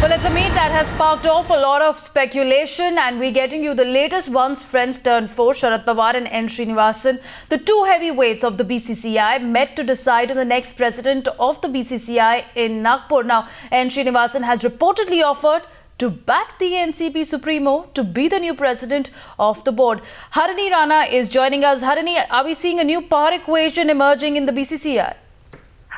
Well, it's a meet that has sparked off a lot of speculation, and we're getting you the latest once friends turn foe. Sharad Pawar and N. Srinivasan, the two heavyweights of the BCCI, met to decide on the next president of the BCCI in Nagpur. Now, N. Srinivasan has reportedly offered to back the NCP Supremo to be the new president of the board. Harini Rana is joining us. Harini, are we seeing a new power equation emerging in the BCCI?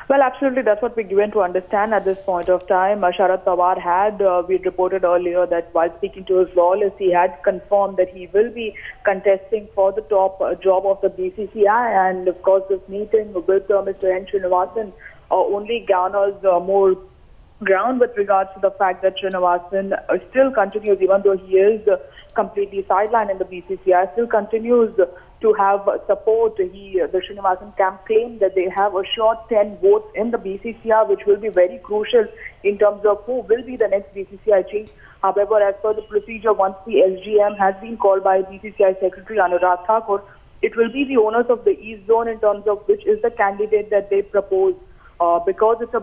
Well, absolutely. That's what we're given to understand at this point of time. Sharad Pawar had, we reported earlier that while speaking to his loyalists, he had confirmed that he will be contesting for the top job of the BCCI. And of course, this meeting with Mr. N. Srinivasan only garners more ground with regards to the fact that Srinivasan still continues, even though he is completely sidelined in the BCCI, still continues to have support. The Srinivasan camp claimed that they have a short 10 votes in the BCCI, which will be very crucial in terms of who will be the next BCCI chief. However, as per the procedure, once the SGM has been called by BCCI Secretary Anurag, it will be the owners of the East Zone in terms of which is the candidate that they propose. Because it's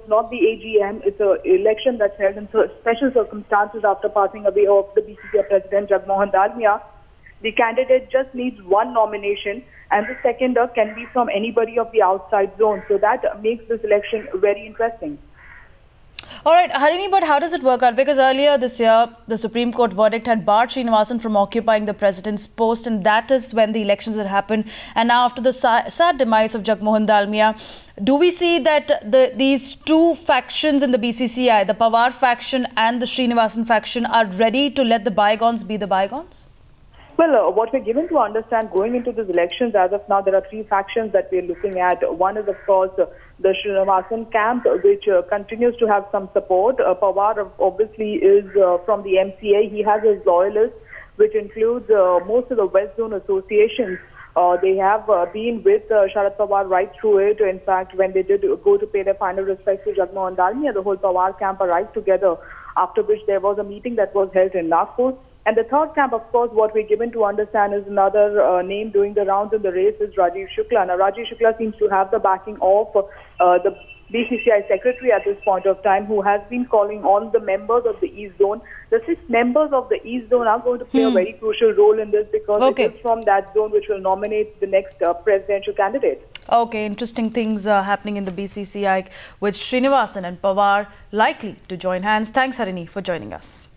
not the AGM, it's an election that's held in special circumstances after passing away of the BCCI President Jagmohan Dalmia. The candidate just needs one nomination, and the seconder can be from anybody of the outside zone. So that makes this election very interesting. All right, Harini, but how does it work out? Because earlier this year, the Supreme Court verdict had barred Srinivasan from occupying the president's post, and that is when the elections had happened. And now, after the sad demise of Jagmohan Dalmia, do we see that these two factions in the BCCI, the Pawar faction and the Srinivasan faction, are ready to let the bygones be the bygones? Well, what we're given to understand going into these elections, as of now, there are three factions that we're looking at. One is, of course, the Srinivasan camp, which continues to have some support. Pawar, obviously, is from the MCA. He has his loyalists, which includes most of the West Zone associations. They have been with Sharad Pawar right through it. In fact, when they did go to pay their final respects to Jagmohan Dalmia, the whole Pawar camp arrived together, after which there was a meeting that was held in Nagpur. And the third camp, of course, what we're given to understand is another name doing the rounds in the race is Rajiv Shukla. Now, Rajiv Shukla seems to have the backing of the BCCI secretary at this point of time, who has been calling on the members of the East Zone. The 6 members of the East Zone are going to play a very crucial role in this, because it is from that zone which will nominate the next presidential candidate. Okay, interesting things happening in the BCCI with Srinivasan and Pawar likely to join hands. Thanks, Harini, for joining us.